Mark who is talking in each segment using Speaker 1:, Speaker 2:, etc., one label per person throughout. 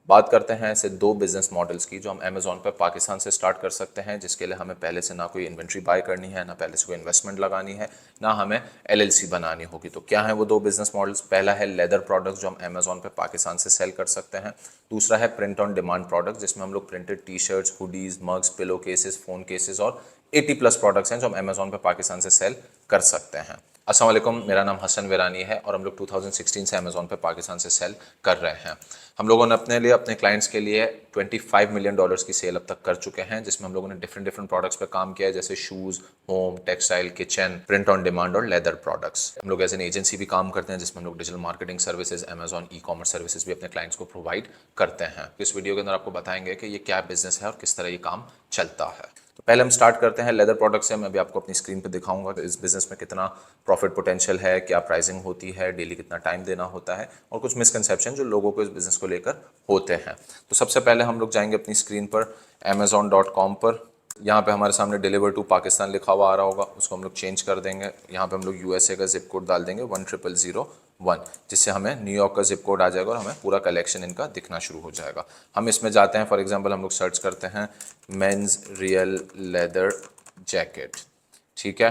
Speaker 1: बात करते हैं ऐसे दो बिजनेस मॉडल्स की जो हम अमेजोन पर पाकिस्तान से स्टार्ट कर सकते हैं, जिसके लिए हमें पहले से ना कोई इन्वेंट्री बाय करनी है, ना पहले से कोई इन्वेस्टमेंट लगानी है, ना हमें एलएलसी बनानी होगी। तो क्या है वो दो बिजनेस मॉडल्स? पहला है लेदर प्रोडक्ट्स जो हम अमेजोन पे पाकिस्तान से सेल कर सकते हैं। दूसरा है प्रिंट ऑन डिमांड प्रोडक्ट्स, जिसमें हम लोग printed T shirts, hoodies, mugs, pillow cases, phone cases और 80+ प्रोडक्ट्स हैं जो हम अमेजोन पे पाकिस्तान से सेल कर सकते हैं। अस्सलाम वालेकुम, मेरा नाम हसन वेरानी है और हम लोग 2016 से अमेजोन पे पाकिस्तान से सेल कर रहे हैं। हम लोगों ने अपने क्लाइंट्स के लिए $25 मिलियन की सेल अब तक कर चुके हैं, जिसमें हम लोगों ने डिफरेंट प्रोडक्ट्स पे काम किया है, जैसे shoes, home, textile, kitchen, print on demand और लेदर प्रोडक्ट्स। हम लोग एज एन एजेंसी भी काम करते हैं, जिसमें हम लोग digital marketing services, Amazon e commerce services भी अपने क्लाइंट्स को प्रोवाइड करते हैं। इस वीडियो के अंदर आपको बताएंगे कि ये क्या बिजनेस है और किस तरह ये काम चलता है। तो पहले हम स्टार्ट करते हैं लेदर प्रोडक्ट से। मैं भी आपको अपनी स्क्रीन पे दिखाऊंगा कि इस बिजनेस में कितना प्रॉफिट पोटेंशियल है, क्या प्राइसिंग होती है, डेली कितना टाइम देना होता है और कुछ मिसकंसेप्शन जो लोगों को इस बिजनेस को लेकर होते हैं। तो सबसे पहले हम लोग जाएंगे अपनी स्क्रीन पर amazon.com पर। यहाँ पे हमारे सामने डिलीवर टू पाकिस्तान लिखा हुआ आ रहा होगा, उसको हम लोग चेंज कर देंगे। यहाँ पे हम लोग यूएसए का जिप कोड डाल देंगे 10001, जिससे हमें न्यूयॉर्क का जिप कोड आ जाएगा और हमें पूरा कलेक्शन इनका दिखना शुरू हो जाएगा। हम इसमें जाते हैं, फॉर एग्जांपल हम लोग सर्च करते हैं मेंस रियल लेदर जैकेट। ठीक है,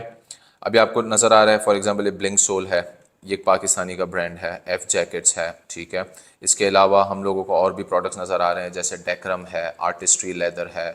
Speaker 1: अभी आपको नज़र आ रहा है फॉर एग्जांपल ये ब्लिंक सोल है, ये एक पाकिस्तानी का ब्रांड है, एफ जैकेट्स है। ठीक है, इसके अलावा हम लोगों को और भी प्रोडक्ट्स नज़र आ रहे हैं, जैसे डेक्रम है, आर्टिस्ट्री लेदर है,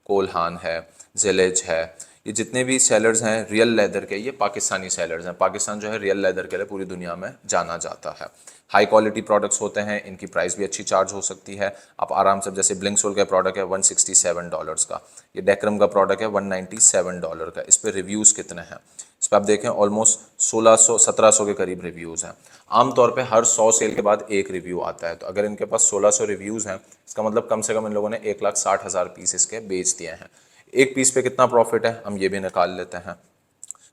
Speaker 1: कोलहान है, जिलेज है। ये जितने भी सेलर्स हैं रियल लेदर के, ये पाकिस्तानी सेलर्स हैं। पाकिस्तान जो है रियल लेदर के लिए पूरी दुनिया में जाना जाता है। हाई क्वालिटी प्रोडक्ट्स होते हैं, इनकी प्राइस भी अच्छी चार्ज हो सकती है। आप आराम से, जैसे ब्लिंक सोल का प्रोडक्ट है $167 का, ये डेक्रम का प्रोडक्ट है $197 का। इस पर रिव्यूज़ कितने हैं इस पर आप देखें, ऑलमोस्ट 1600-1700 के करीब रिव्यूज़ हैं। आमतौर पे हर 100 सेल के बाद एक रिव्यू आता है। तो अगर इनके पास 1600 रिव्यूज़ हैं, इसका मतलब कम से कम इन लोगों ने 1,60,000 पीस इसके बेच दिए हैं। एक पीस पे कितना प्रॉफिट है हम ये भी निकाल लेते हैं।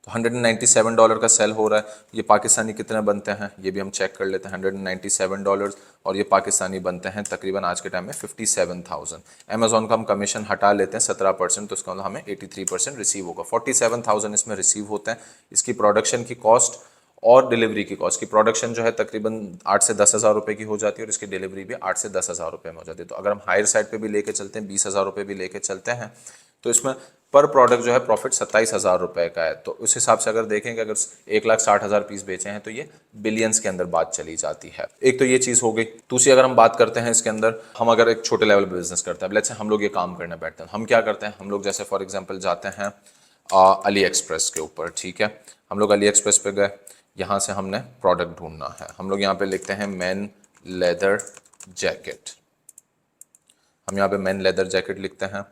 Speaker 1: तो $197 का सेल हो रहा है। ये पाकिस्तानी कितने बनते हैं ये भी हम चेक कर लेते हैं। $197 और ये पाकिस्तानी बनते हैं तकरीबन आज के टाइम में 57,000। अमेजोन का हम कमीशन हटा लेते हैं 17%, तो इसका मतलब हमें 83% रिसीव होगा। 47,000 इसमें रिसीव होते हैं। इसकी प्रोडक्शन की कॉस्ट और डिलीवरी की कॉस्ट, की प्रोडक्शन जो है तकरीबन 8 से 10,000 रुपये की हो जाती है और इसकी डिलीवरी भी 8 से 10,000 रुपये में हो जाती है। तो अगर हम हायर साइड पे भी लेके चलते हैं, 20,000 रुपये भी लेके चलते हैं, तो इसमें पर प्रोडक्ट जो है प्रॉफिट 27,000 रुपये का है। तो उस हिसाब से अगर देखें कि अगर 1,60,000 पीस बेचे हैं तो ये बिलियंस के अंदर बात चली जाती है। एक तो ये चीज़ हो गई। दूसरी अगर हम बात करते हैं इसके अंदर, हम अगर एक छोटे लेवल पे बिजनेस करते हैं, लेट्स से हम लोग ये काम करने बैठते हैं, हम क्या करते हैं, हम लोग जैसे फॉर एग्जाम्पल जाते हैं अली एक्सप्रेस के ऊपर। ठीक है, हम लोग अली एक्सप्रेस पे गए, यहाँ से हमने प्रोडक्ट ढूंढना है। हम लोग यहाँ पे लिखते हैं मेन लेदर जैकेट। हम यहाँ पे मेन लेदर जैकेट लिखते हैं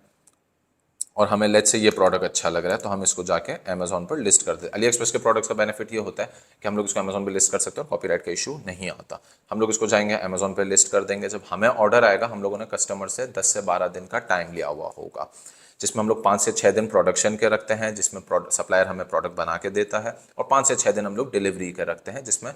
Speaker 1: और हमें लेट्स से ये प्रोडक्ट अच्छा लग रहा है तो हम इसको जाके अमेजोन पर लिस्ट कर देते हैं। अली एक्सप्रेस के प्रोडक्ट्स का बेनिफिट ये होता है कि हम लोग इसको अमेजोन पर लिस्ट कर सकते हैं और कॉपीराइट का इशू नहीं आता। हम लोग इसको जाएंगे अमेजोन पर लिस्ट कर देंगे। जब हमें ऑर्डर आएगा, हम लोगों ने कस्टमर से 10 से 12 दिन का टाइम लिया हुआ होगा, जिसमें हम लोग 5 से 6 दिन प्रोडक्शन के रखते हैं, जिसमें सप्लायर हमें प्रोडक्ट बना के देता है, और 5 से 6 दिन हम लोग डिलीवरी के रखते हैं, जिसमें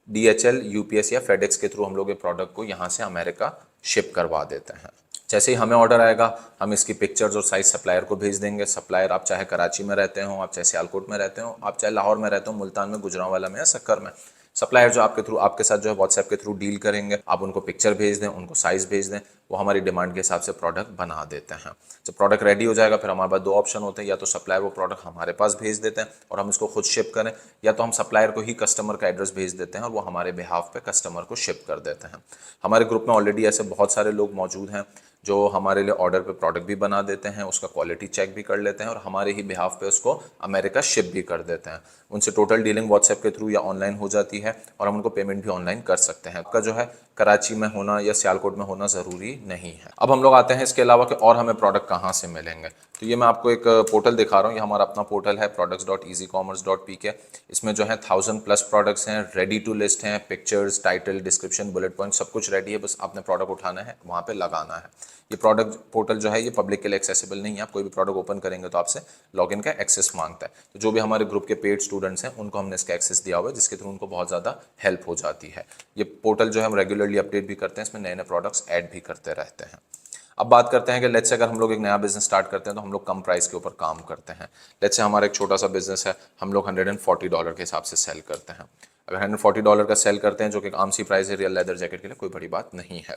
Speaker 1: DHL, UPS या फेडेक्स के थ्रू हम लोग ये प्रोडक्ट को यहाँ से अमेरिका शिप करवा देते हैं। जैसे ही हमें ऑर्डर आएगा, हम इसकी पिक्चर्स और साइज सप्लायर को भेज देंगे। सप्लायर, आप चाहे कराची में रहते हो, आप चाहे सियालकोट में रहते हो, आप चाहे लाहौर में रहते हो, मुल्तान में, गुजरांवाला में या सक्कर में, सप्लायर जो आपके साथ जो है व्हाट्सएप के थ्रू डील करेंगे। आप उनको पिक्चर भेज दें, उनको साइज़ भेज दें, वो हमारी डिमांड के हिसाब से प्रोडक्ट बना देते हैं। जब प्रोडक्ट रेडी हो जाएगा, फिर हमारे पास दो ऑप्शन होते हैं, या तो सप्लायर वो प्रोडक्ट हमारे पास भेज देते हैं और हम इसको खुद शिप करें, या तो हम सप्लायर को ही कस्टमर का एड्रेस भेज देते हैं और वो हमारे बिहाफ पे कस्टमर को शिप कर देते हैं। हमारे ग्रुप में ऑलरेडी ऐसे बहुत सारे लोग मौजूद हैं जो हमारे लिए ऑर्डर पे प्रोडक्ट भी बना देते हैं, उसका क्वालिटी चेक भी कर लेते हैं और हमारे ही बिहाफ पे उसको अमेरिका शिप भी कर देते हैं। उनसे टोटल डीलिंग व्हाट्सएप के थ्रू या ऑनलाइन हो जाती है और हम उनको पेमेंट भी ऑनलाइन कर सकते हैं। आपका जो है कराची में होना या सियालकोट में होना ज़रूरी नहीं है। अब हम लोग आते हैं इसके अलावा कि और हमें प्रोडक्ट कहाँ से मिलेंगे। तो ये मैं आपको एक पोर्टल दिखा रहा हूँ, ये हमारा अपना पोर्टल है products.easycommerce.pk। इसमें जो है 1000+ प्रोडक्ट्स हैं, रेडी टू लिस्ट हैं, pictures, title, description, bullet point सब कुछ रेडी है, बस आपने प्रोडक्ट उठाना है, वहाँ पे लगाना है। ये प्रोडक्ट पोर्टल जो है ये पब्लिक के लिए एक्सेसिबल नहीं है। आप कोई भी प्रोडक्ट ओपन करेंगे तो आपसे लॉगिन का एक्सेस मांगता है। तो जो भी हमारे ग्रुप के पेड स्टूडेंट्स हैं उनको हमने इसका एक्सेस दिया हुआ है, जिसके थ्रू उनको बहुत ज़्यादा हेल्प हो जाती है। ये पोर्टल जो है हम रेगुलरली अपडेट भी करते हैं, इसमें नए नए प्रोडक्ट्स ऐड भी करते रहते हैं। अब बात करते हैं कि लेट्स से अगर हम लोग एक नया बिजनेस स्टार्ट करते हैं तो हम लोग कम प्राइस के ऊपर काम करते हैं। लेट्स से हमारा एक छोटा सा बिजनेस है, हम लोग $140 के हिसाब से सेल करते हैं। अगर $140 का सेल करते हैं, जो कि एक आम सी प्राइस है रियल लेदर जैकेट के लिए, कोई बड़ी बात नहीं है।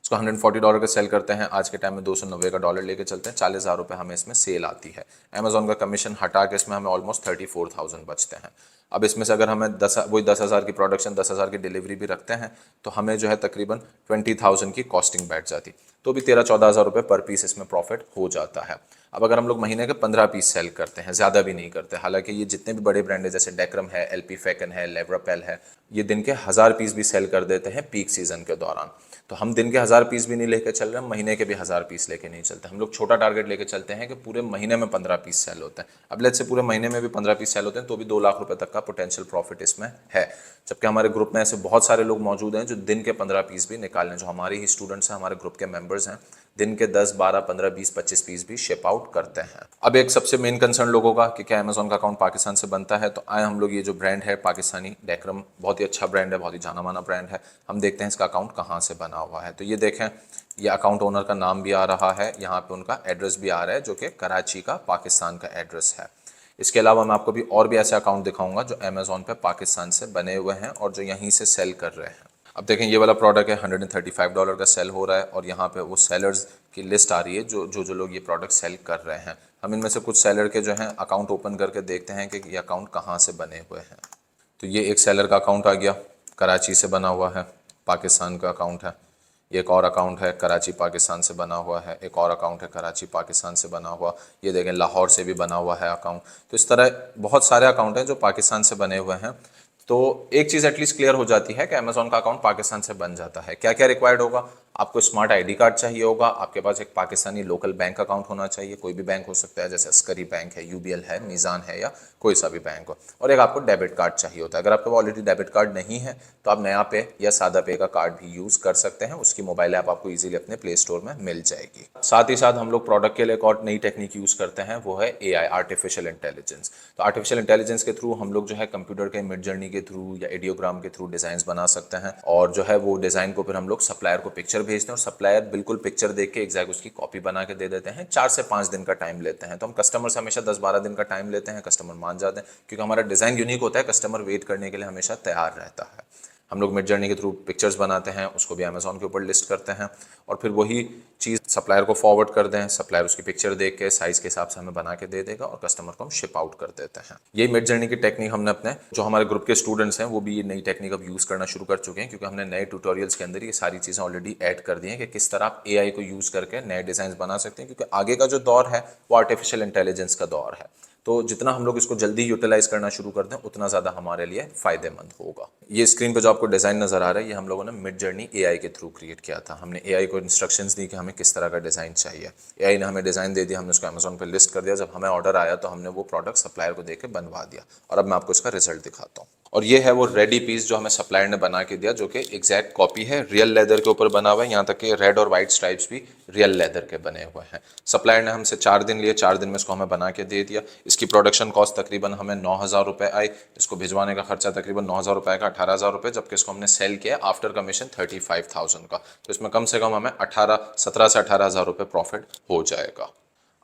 Speaker 1: इसको $140 का सेल करते हैं, आज के टाइम में 290 का डॉलर लेके चलते हैं, 40,000 रुपये हमें इसमें सेल आती है। अमेजोन का कमीशन हटा के इसमें हमें ऑलमोस्ट 34,000 बचते हैं। अब इसमें से अगर हमें 10,000 की प्रोडक्शन, 10,000 की डिलीवरी भी रखते हैं तो हमें जो है तकरीबन 20,000 की कॉस्टिंग बैठ जाती, तो भी 13-14,000 रुपये पर पीस इसमें प्रॉफिट हो जाता है। अब अगर हम लोग महीने के 15 पीस सेल करते हैं, ज़्यादा भी नहीं करते, हालांकि ये जितने भी बड़े ब्रांड है जैसे डेक्रम है, एलपी फैकन है, लेवरापेल है, ये दिन के 1000 पीस भी सेल कर देते हैं पीक सीजन के दौरान। तो हम दिन के 1000 पीस भी नहीं लेके चल रहे हैं, महीने के भी 1000 पीस लेके नहीं चलते, हम लोग छोटा टारगेट लेके चलते हैं कि पूरे महीने में 15 पीस सेल होते हैं। अब लेट्स से पूरे महीने में भी 15 पीस सेल होते हैं तो भी 2 लाख रुपए तक का पोटेंशियल प्रॉफिट इसमें है। जबकि हमारे ग्रुप में ऐसे बहुत सारे लोग मौजूद हैं जो दिन के 15 पीस भी निकाल लें, जो हमारे ही स्टूडेंट्स हैं, हमारे ग्रुप के मेंबर्स हैं, दिन के 10, 12, 15, 20, 25 पीस भी शिप आउट करते हैं। अब एक सबसे मेन कंसर्न लोगों का कि क्या अमेजोन का अकाउंट पाकिस्तान से बनता है, तो आए हम लोग ये जो ब्रांड है पाकिस्तानी डेक्रम, बहुत ही अच्छा ब्रांड है, बहुत ही जाना माना ब्रांड है, हम देखते हैं इसका अकाउंट कहाँ से बना हुआ है। तो ये देखें, ये अकाउंट ओनर का नाम भी आ रहा है, यहाँ पे उनका एड्रेस भी आ रहा है जो कि कराची का पाकिस्तान का एड्रेस है। इसके अलावा मैं आपको भी और भी ऐसे अकाउंट दिखाऊंगा जो अमेजोन पे पाकिस्तान से बने हुए हैं और जो यहीं से सेल कर रहे हैं। अब देखें, ये वाला प्रोडक्ट है, $135 का सेल हो रहा है और यहाँ पे वो सेलर्स की लिस्ट आ रही है जो लोग ये प्रोडक्ट सेल कर रहे हैं। हम इनमें से कुछ सेलर के जो हैं अकाउंट ओपन करके देखते हैं कि ये अकाउंट कहाँ से बने हुए हैं। तो ये एक सेलर का अकाउंट आ गया, कराची से बना हुआ है, पाकिस्तान का अकाउंट है। ये एक और अकाउंट है, कराची पाकिस्तान से बना हुआ है। एक और अकाउंट है, कराची पाकिस्तान से बना हुआ। ये देखें, लाहौर से भी बना हुआ है अकाउंट। तो इस तरह बहुत सारे अकाउंट हैं जो पाकिस्तान से बने हुए हैं। तो एक चीज़ एटलीस्ट क्लियर हो जाती है कि अमेजोन का अकाउंट पाकिस्तान से बन जाता है। क्या क्या रिक्वायर्ड होगा? आपको स्मार्ट आईडी कार्ड चाहिए होगा, आपके पास एक पाकिस्तानी लोकल बैंक अकाउंट होना चाहिए, कोई भी बैंक हो सकता है, जैसे अस्करी बैंक है, यूबीएल है, मीज़ान है, या कोई सा भी बैंक हो। और एक आपको डेबिट कार्ड चाहिए होता है। अगर आपके पास ऑलरेडी डेबिट कार्ड नहीं है तो आप नया पे या सादा पे का कार्ड भी यूज़ कर सकते हैं, उसकी मोबाइल ऐप आपको ईजिली अपने प्ले स्टोर में मिल जाएगी। साथ ही साथ हम लोग प्रोडक्ट के लिए एक और नई टेक्निक यूज़ करते हैं, वो है AI, आर्टिफिशियल इंटेलिजेंस। तो आर्टिफिशियल इंटेलिजेंस के थ्रू हम लोग जो है कंप्यूटर के मिड जर्नी के थ्रू या एडियोग्राम के थ्रू डिज़ाइन बना सकते हैं, और जो है वो डिज़ाइन को फिर हम लोग सप्लायर को पिक्चर भेजते हैं और सप्लायर बिल्कुल पिक्चर देख के एग्जैक्ट उसकी कॉपी बना के दे देते हैं। 4 से 5 दिन का टाइम लेते हैं। तो हम कस्टमर से हमेशा 10-12 दिन का टाइम लेते हैं, कस्टमर मान जाते हैं, क्योंकि हमारा डिज़ाइन यूनिक होता है, कस्टमर वेट करने के लिए हमेशा तैयार रहता है। हम लोग मिड जर्नी के थ्रू पिक्चर्स बनाते हैं, उसको भी अमेजोन के ऊपर लिस्ट करते हैं और फिर वही चीज़ सप्लायर को फॉरवर्ड कर दें। सप्लायर उसकी पिक्चर देख के साइज़ के हिसाब से हमें बना के दे देगा और कस्टमर को हम शिप आउट कर देते हैं। ये मिड जर्नी की टेक्निक हमने अपने जो हमारे ग्रुप के स्टूडेंट्स हैं वो भी ये नई टेक्निक अब यूज़ करना शुरू कर चुके हैं, क्योंकि हमने नए ट्यूटोरियल्स के अंदर ये सारी चीज़ें ऑलरेडी ऐड कर दी हैं कि किस तरह आप AI को यूज़ करके नए डिज़ाइन बना सकते हैं, क्योंकि आगे का जो दौर है वो आर्टिफिशियल इंटेलिजेंस का दौर है। तो जितना हम लोग इसको जल्दी यूटिलाइज करना शुरू कर दें उतना ज़्यादा हमारे लिए फ़ायदेमंद होगा। ये स्क्रीन पे जो आपको डिज़ाइन नज़र आ रहा है, ये हम लोगों ने मिड जर्नी AI के थ्रू क्रिएट किया था। हमने AI को इंस्ट्रक्शंस दी कि हमें किस तरह का डिज़ाइन चाहिए। AI ने हमें डिज़ाइन दे दिया, हमने उसको अमेजोन पे लिस्ट कर दिया। जब हमें ऑर्डर आया तो हमने वो प्रोडक्ट सप्लायर को देके बनवा दिया, और अब मैं आपको इसका रिजल्ट दिखाता हूँ। और ये है वो रेडी पीस जो हमें सप्लायर ने बना के दिया, जो कि एग्जैक्ट कॉपी है, रियल लेदर के ऊपर बना हुआ है। यहाँ तक कि रेड और वाइट स्ट्राइप्स भी रियल लेदर के बने हुए हैं। सप्लायर ने हमसे 4 दिन लिए, 4 दिन में इसको हमें बना के दे दिया। इसकी प्रोडक्शन कॉस्ट तकरीबन हमें 9,000 रुपये आई। इसको भिजवाने का खर्चा तकरीबन 9,000 रुपये का, 18,000 रुपये, जबकि इसको हमने सेल किया आफ्टर कमीशन 35,000 का। तो इसमें कम से कम हमें 17 से 18,000 रुपये प्रॉफिट हो जाएगा।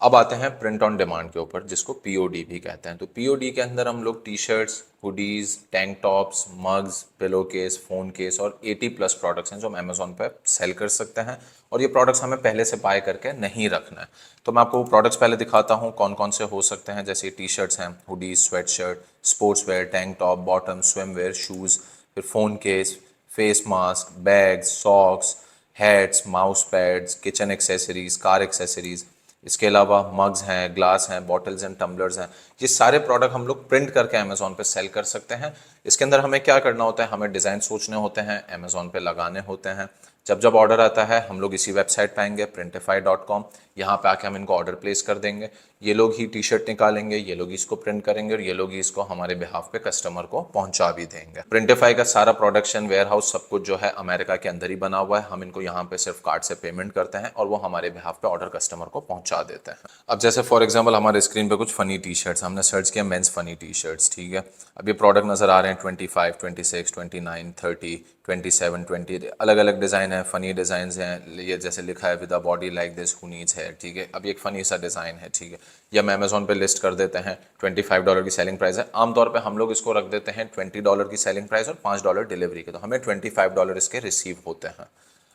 Speaker 1: अब आते हैं प्रिंट ऑन डिमांड के ऊपर, जिसको POD भी कहते हैं। तो POD के अंदर हम लोग T shirts, hoodies, tank tops, mugs, pillow case, phone case और 80+ प्रोडक्ट्स हैं जो हम अमेजोन पर सेल कर सकते हैं, और ये प्रोडक्ट्स हमें पहले से बाय करके नहीं रखना है। तो मैं आपको वो प्रोडक्ट्स पहले दिखाता हूँ कौन कौन से हो सकते हैं। जैसे टी शर्ट्स हैं, hoodies, sweatshirt, sportswear, tank top, bottom, swimwear, shoes, फिर phone case, face mask, bags, socks, hats, mouse pads, kitchen accessories, car accessories. इसके अलावा मग्स हैं, ग्लास हैं, बॉटल्स एंड टम्बलर्स हैं। ये सारे product हम लोग प्रिंट करके अमेजोन पे सेल कर सकते हैं। इसके अंदर हमें क्या करना होता है, हमें डिज़ाइन सोचने होते हैं, अमेजोन पे लगाने होते हैं। जब ऑर्डर आता है हम लोग इसी वेबसाइट पे आएंगे, printify.com, यहाँ पे आके हम इनको ऑर्डर प्लेस कर देंगे। ये लोग ही टी शर्ट निकालेंगे, ये लोग इसको प्रिंट करेंगे और ये लोग ही इसको हमारे बिहाफ पे कस्टमर को पहुंचा भी देंगे। प्रिंटिफाई का सारा प्रोडक्शन, वेयर हाउस, सब कुछ जो है अमेरिका के अंदर ही बना हुआ है। हम इनको यहाँ पे सिर्फ कार्ड से पेमेंट करते हैं और वो हमारे बिहाफ पे ऑर्डर कस्टमर को पहुंचा देते हैं। अब जैसे फॉर एग्जाम्पल हमारे स्क्रीन पे कुछ फनी टी शर्ट्स, हमने सर्च किया मेंस फनी टी शर्ट्स, ठीक है। अब ये प्रोडक्ट नज़र आ रहे हैं 25, 26, 29, 30, 27, 20, अलग अलग डिज़ाइन है, फ़नी डिज़ाइन हैं। ये जैसे लिखा है with a body like this who needs है, ठीक है। अब एक फ़नी सा डिज़ाइन है, ठीक है। ये हम अमेजोन पे लिस्ट कर देते हैं, $25 की सेलिंग प्राइस है। आमतौर पे हम लोग इसको रख देते हैं $20 की सेलिंग प्राइस और $5 डिलीवरी के, तो हमें $25 इसके रिसीव होते हैं।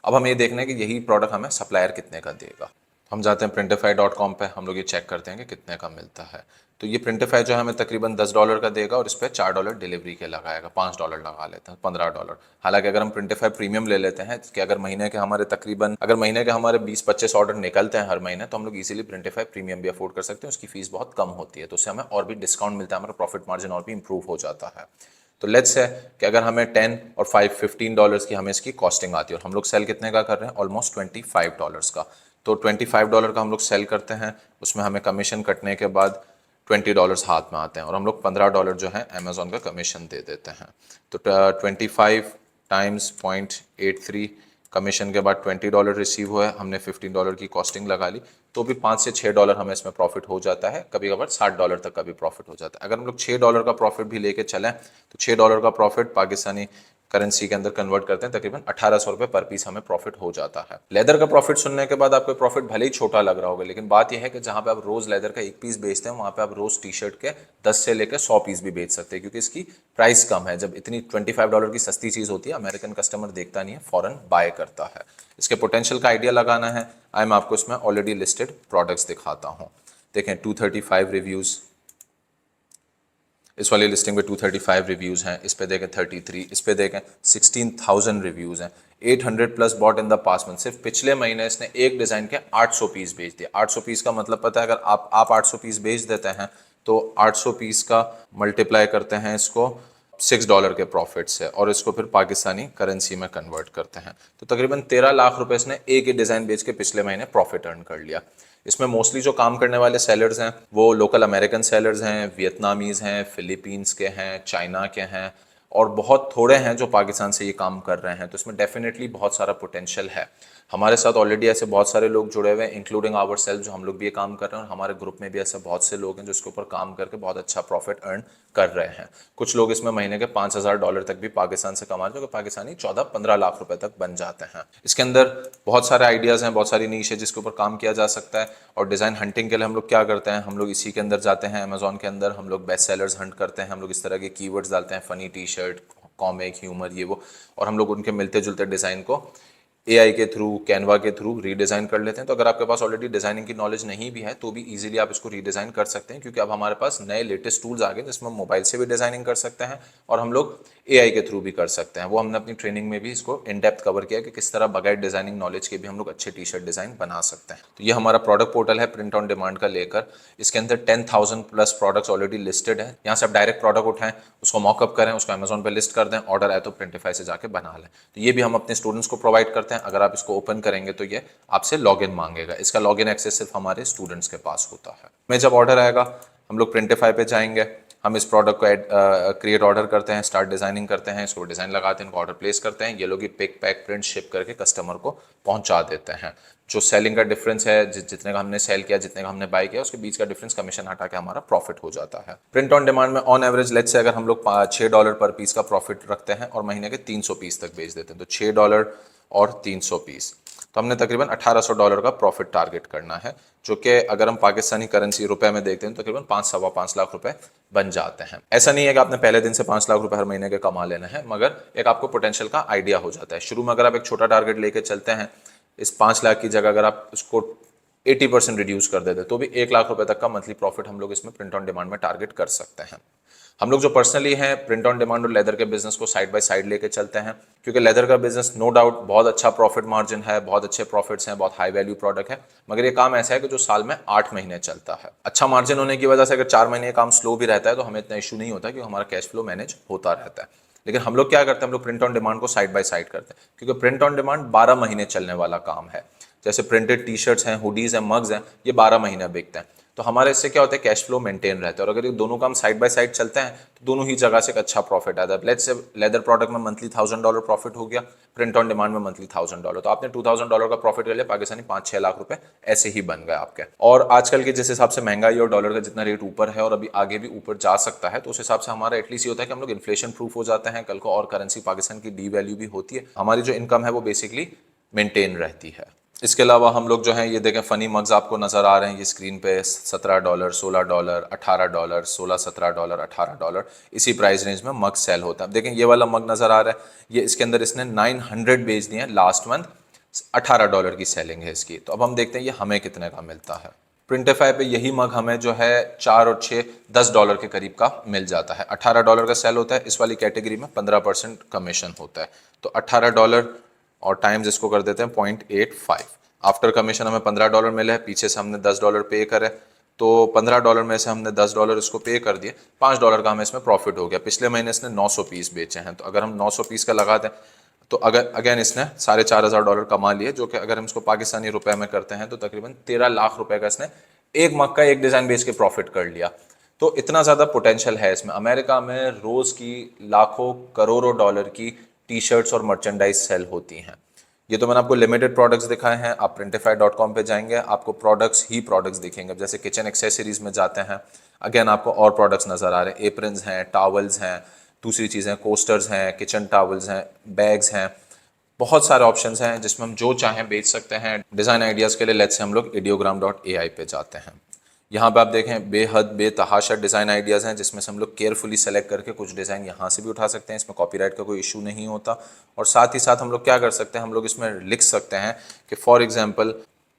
Speaker 1: अब हमें ये देखना है कि यही प्रोडक्ट हमें सप्लायर कितने का देगा। हम जाते हैं printify.com पे, हम लोग ये चेक करते हैं कि कितने का मिलता है। तो ये प्रिंटिफाई जो है हमें तकरीबन $10 का देगा और इस पर $4 डिलीवरी के लगाएगा, $5 लगा लेते हैं, $15। हालांकि अगर हम प्रिंटिफाई प्रीमियम ले लेते हैं कि अगर महीने के हमारे तकरीबन 20-25 ऑर्डर निकलते हैं हर महीने, तो हम लोग इजीली प्रिंटिफाई प्रीमियम भी अफोर्ड कर सकते हैं। उसकी फीस बहुत कम होती है, तो उससे हमें और भी डिस्काउंट मिलता है, हमारा प्रॉफिट मार्जिन और भी इंप्रूव हो जाता है। तो लेट्स से कि अगर हमें 10 और 5 $15 की हमें इसकी कॉस्टिंग आती है और हम लोग सेल कितने का कर रहे हैं, ऑलमोस्ट $25 का। तो $25 का हम लोग सेल करते हैं, उसमें हमें कमीशन कटने के बाद $20 हाथ में आते हैं और हम लोग $15 जो है अमेजोन का कमीशन दे देते हैं। तो 25 टाइम्स 0.83 कमीशन के बाद $20 रिसीव हुआ है, हमने $15 की कॉस्टिंग लगा ली, तो भी $5 से $6 हमें इसमें प्रॉफिट हो जाता है। कभी कभार $60 तक का भी प्रॉफिट हो जाता है। अगर हम लोग $6 का प्रॉफिट भी लेके चलें तो $6 का प्रॉफिट पाकिस्तानी करेंसी के अंदर कन्वर्ट करते हैं, तकरीबन 1800 रुपये पर पीस हमें प्रॉफिट हो जाता है। लेदर का प्रॉफिट सुनने के बाद आपको प्रॉफिट भले ही छोटा लग रहा होगा, लेकिन बात यह है कि जहां पे आप रोज लेदर का 1 पीस बेचते हैं, वहां पे आप रोज टी शर्ट के 10 से लेकर 100 पीस भी बेच सकते हैं, क्योंकि इसकी प्राइस कम है। जब इतनी $25 की सस्ती चीज होती है, अमेरिकन कस्टमर देखता नहीं है, फॉरन बाय करता है। इसके पोटेंशियल का आइडिया लगाना है, मैं आपको इसमें ऑलरेडी लिस्टेड प्रोडक्ट्स दिखाता हूँ। देखें 235 रिव्यूज, इस वाली लिस्टिंग पे 235 रिव्यूज़ हैं, इस पे देखें 33, इस पे देखें 16,000 रिव्यूज़ हैं, 800 plus bought in the past month. सिर्फ पिछले महीने इसने एक डिज़ाइन के 800 पीस बेच दिए। 800 पीस का मतलब पता है, अगर आप 800 पीस बेच देते हैं तो 800 पीस का मल्टीप्लाई करते हैं इसको $6 के प्रॉफिट से और इसको फिर पाकिस्तानी करेंसी में कन्वर्ट करते हैं, तो तकरीबन 13 लाख रुपए इसने एक ही डिज़ाइन बेच के पिछले महीने प्रॉफिट अर्न कर लिया। इसमें मोस्टली जो काम करने वाले सेलर्स हैं वो लोकल अमेरिकन सेलर्स हैं, वियतनामीज़ हैं, फिलीपींस के हैं, चाइना के हैं, और बहुत थोड़े हैं जो पाकिस्तान से ये काम कर रहे हैं। तो इसमें डेफिनेटली बहुत सारा पोटेंशियल है। हमारे साथ ऑलरेडी ऐसे बहुत सारे लोग जुड़े हुए हैं, इंक्लूडिंग आवर सेल्फ, जो हम लोग भी ये काम कर रहे हैं, और हमारे ग्रुप में भी ऐसे बहुत से लोग हैं जो इसके ऊपर काम करके बहुत अच्छा प्रॉफिट अर्न कर रहे हैं। कुछ लोग इसमें महीने के $5,000 तक भी पाकिस्तान से कमा रहे हैं, जो पाकिस्तानी 14-15 लाख रुपए तक बन जाते हैं। इसके अंदर बहुत सारे आइडियाज़ हैं, बहुत सारी नीश है जिसके ऊपर काम किया जा सकता है। और डिज़ाइन हंटिंग के लिए हम लोग क्या करते हैं, हम लोग इसी के अंदर जाते हैं, अमेजोन के अंदर हम लोग बेस्ट सेलर्स हंट करते हैं। हम लोग इस तरह के कीवर्ड्स डालते हैं, funny T shirt, comic, humour, ये वो, और हम लोग उनके मिलते जुलते डिज़ाइन को AI के थ्रू, कैनवा के थ्रू रीडिज़ाइन कर लेते हैं। तो अगर आपके पास ऑलरेडी डिज़ाइनिंग की नॉलेज नहीं भी है तो भी इजीली आप इसको रीडिज़ाइन कर सकते हैं, क्योंकि अब हमारे पास नए लेटेस्ट टूल्स आ गए जिसमें मोबाइल से भी डिज़ाइनिंग कर सकते हैं और हम लोग AI के थ्रू भी कर सकते हैं। वो हमने अपनी ट्रेनिंग में भी इसको इन डेप्थ कवर किया कि किस तरह बगैर डिज़ाइनिंग नॉलेज के भी हम लोग अच्छे टी शर्ट डिज़ाइन बना सकते हैं। तो ये हमारा प्रोडक्ट पोर्टल है प्रिंट ऑन डिमांड का लेकर। इसके अंदर 10,000 प्लस प्रोडक्ट्स ऑलरेडी लिस्टेड है। यहाँ से आप डायरेक्ट प्रोडक्ट उठाएं, उसको मॉकअप करें, उसको अमेजोन पर लिस्ट कर दें, ऑर्डर आए तो प्रिंटिफाई से जाके बना लें। तो ये भी हम अपने स्टूडेंट्स को प्रोवाइड करते हैं। अगर आप इसको ओपन करेंगे तो ये आपसे लॉगिन मांगेगा। इसका लॉगिन एक्सेस सिर्फ हमारे स्टूडेंट्स के पास होता है। मैं जब ऑर्डर आएगा हम लोग प्रिंटिफाई पे जाएंगे, हम इस प्रोडक्ट को क्रिएट ऑर्डर करते हैं, स्टार्ट डिजाइनिंग करते हैं, इसको डिजाइन लगाते हैं, इनको ऑर्डर प्लेस करते हैं। ये लोग ही पिक पैक प्रिंट शिप करके कस्टमर को पहुंचा देते हैं। जो सेलिंग का डिफरेंस है, जितने का हमने सेल किया, जितने का हमने बाय किया, उसके बीच का डिफरेंस कमीशन हटा के हमारा प्रॉफिट हो जाता है। प्रिंट ऑन डिमांड में ऑन एवरेज लेट्स से अगर हम लोग $6 पर पीस का प्रॉफिट रखते हैं और महीने के 300 पीस तक बेच देते हैं, तो $6 और 300 पीस, तो हमने तकरीबन $1,800 का प्रॉफिट टारगेट करना है, जो कि अगर हम पाकिस्तानी करेंसी रुपए में देखते हैं तो तकरीबन 5-5.25 लाख रुपए बन जाते हैं। ऐसा नहीं है कि आपने पहले दिन से 5 लाख रुपए हर महीने के कमा लेना है, मगर एक आपको पोटेंशियल का आइडिया हो जाता है। शुरू में अगर आप एक छोटा टारगेट लेके चलते हैं, इस 5 लाख की जगह अगर आप उसको 80% रिड्यूस कर देते तो भी 1 लाख रुपए तक का मंथली प्रॉफिट हम लोग इसमें प्रिंट ऑन डिमांड में टारगेट कर सकते हैं। हम लोग जो पर्सनली हैं प्रिंट ऑन डिमांड और लेदर के बिजनेस को साइड बाय साइड लेके चलते हैं, क्योंकि लेदर का बिजनेस नो डाउट बहुत अच्छा प्रॉफिट मार्जिन है, बहुत अच्छे प्रॉफिट्स हैं, बहुत हाई वैल्यू प्रोडक्ट है, मगर ये काम ऐसा है कि जो साल में 8 महीने चलता है। अच्छा मार्जिन होने की वजह से अगर 4 महीने काम स्लो भी रहता है तो हमें इतना इशू नहीं होता, क्योंकि हमारा कैश फ्लो मैनेज होता रहता है। लेकिन हम लोग क्या करते हैं, हम लोग प्रिंट ऑन डिमांड को साइड बाय साइड करते हैं, क्योंकि प्रिंट ऑन डिमांड 12 महीने चलने वाला काम है। जैसे प्रिंटेड टी शर्ट्स हैं, हुडीज हैं, मग्स हैं, ये 12 महीने बिकते हैं। तो हमारे इससे क्या होता है, कैश फ्लो मेंटेन रहता है। और अगर ये दोनों काम साइड बाय साइड चलते हैं तो दोनों ही जगह से एक अच्छा प्रॉफिट आता है। लेट्स से लेदर प्रोडक्ट में मंथली $1,000 प्रॉफिट हो गया, प्रिंट ऑन डिमांड में मंथली $1,000, तो आपने $2,000 का प्रॉफिट कर लिया, पाकिस्तानी 5-6 लाख रुपए ऐसे ही बन गए आपके। और आजकल के जिस हिसाब से महंगाई और डॉलर का जितना रेट ऊपर है और अभी आगे भी ऊपर जा सकता है, तो उस हिसाब से हमारा एटलीस्ट ये होता है कि हम लोग इन्फ्लेशन प्रूफ हो जाते हैं। कल को और करेंसी पाकिस्तान की डी वैल्यू भी होती है, हमारी जो इनकम है वो बेसिकली मेंटेन रहती है। इसके अलावा हम लोग जो हैं ये देखें, फनी मग्स आपको नज़र आ रहे हैं ये स्क्रीन पे, $17, $16, $18, $16, $17, $18, इसी प्राइस रेंज में मग सेल होता है। अब देखें ये वाला मग नज़र आ रहा है, ये इसके अंदर इसने 900 बेच दिए हैं लास्ट मंथ $18 की सेलिंग है इसकी। तो अब हम देखते हैं ये हमें कितने का मिलता है। प्रिंटिफाई पे यही मग हमें जो है 4 और 6 $10 के करीब का मिल जाता है। $18 का सेल होता है, इस वाली कैटेगरी में 15% कमीशन होता है। तो $18 और टाइम्स इसको कर देते हैं 0.85। आफ्टर कमीशन हमें $15 मिले हैं, पीछे से हमने $10 पे करे, तो $15 में से हमने $10 इसको पे कर दिए, $5 का हमें इसमें प्रॉफिट हो गया। पिछले महीने इसने 900 पीस बेचे हैं, तो अगर हम 900 पीस का लगा दें तो अगर अगेन इसने $4,500 कमा लिए, जो कि अगर हम इसको पाकिस्तानी रुपए में करते हैं तो तकरीबन 13 लाख रुपए का इसने एक मग का एक डिजाइन बेच के प्रॉफिट कर लिया। तो इतना ज्यादा पोटेंशियल है इसमें। अमेरिका में रोज की लाखों करोड़ों डॉलर की टी शर्ट्स और मर्चेंडाइज सेल होती हैं। ये तो मैंने आपको लिमिटेड प्रोडक्ट्स दिखाए हैं। आप printify.com पे जाएंगे, आपको प्रोडक्ट्स ही प्रोडक्ट्स दिखेंगे। अब जैसे किचन एक्सेसरीज में जाते हैं, अगेन आपको और प्रोडक्ट्स नजर आ रहे हैं, एप्रन्स हैं, टावल्स हैं, दूसरी चीज़ें कोस्टर्स हैं, किचन टावल्स हैं, बैग्स हैं, बहुत सारे ऑप्शंस हैं जिसमें हम जो चाहें बेच सकते हैं। डिज़ाइन आइडियाज़ के लिए लेट्स से हम लोग ideogram.ai पे जाते हैं। यहाँ पे आप देखें बेहद बेतहाशा डिज़ाइन आइडियाज़ हैं जिसमें से हम लोग केयरफुली सेलेक्ट करके कुछ डिज़ाइन यहाँ से भी उठा सकते हैं। इसमें कॉपीराइट का कोई इशू नहीं होता। और साथ ही साथ हम लोग क्या कर सकते हैं, हम लोग इसमें लिख सकते हैं कि फॉर एग्जाम्पल,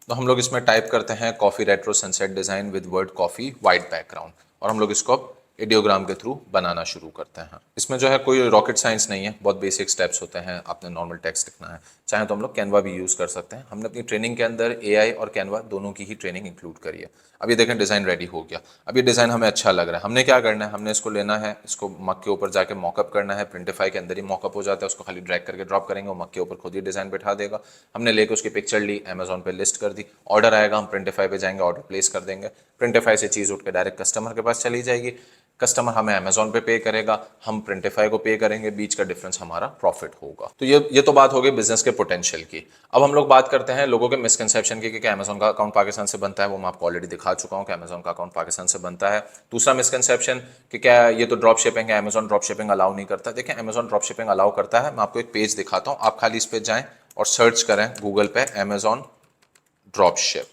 Speaker 1: तो हम लोग इसमें टाइप करते हैं coffee retro sunset design with word coffee white background, और हम लोग इसको आइडियोग्राम के थ्रू बनाना शुरू करते हैं। इसमें जो है कोई रॉकेट साइंस नहीं है, बहुत बेसिक स्टेप्स होते हैं। आपने नॉर्मल टेक्स्ट लिखना है, चाहे तो हम लोग कैनवा भी यूज़ कर सकते हैं। हमने अपनी ट्रेनिंग के अंदर एआई और कैनवा दोनों की ही ट्रेनिंग इंक्लूड करी है। अब ये देखें डिज़ाइन रेडी हो गया। अब ये डिज़ाइन हमें अच्छा लग रहा है, हमने क्या करना है, हमने इसको लेना है, इसको मग के ऊपर जाके मॉकअप करना है। प्रिंटिफाई के अंदर ही मॉकअप हो जाता है, उसको खाली ड्रैग करके ड्रॉप करेंगे, वो मग के ऊपर खुद ही डिज़ाइन बैठा देगा। हमने लेके उसकी पिक्चर ली, अमेजोन पे लिस्ट कर दी, ऑर्डर आएगा, हम प्रिंटिफाई पे जाएंगे, ऑर्डर प्लेस कर देंगे। प्रिंटिफाई से चीज़ उठ के डायरेक्ट कस्टमर के पास चली जाएगी, कस्टमर हमें अमेजोन पे करेगा, हम प्रिंटिफाई को पे करेंगे, बीच का डिफरेंस हमारा प्रॉफिट होगा। तो ये तो बात हो गई बिजनेस के पोटेंशियल की। अब हम लोग बात करते हैं लोगों के मिसकंसेप्शन की कि अमेजोन का अकाउंट पाकिस्तान से बनता है। वो मैं आपको ऑलरेडी दिखा चुका हूँ कि अमेजोन का अकाउंट पाकिस्तान से बनता है। दूसरा मिसकंसेप्शन कि क्या ये तो ड्रॉप शिपिंग है, अमेजोन ड्रॉप शिपिंग अलाउ नहीं करता। देखिए अमेजोन ड्रॉप शिपिंग अलाउ करता है। मैं आपको एक पेज दिखाता हूँ, आप खाली इस पे जाएं और सर्च करें गूगल पे अमेजोन ड्रॉप शिप।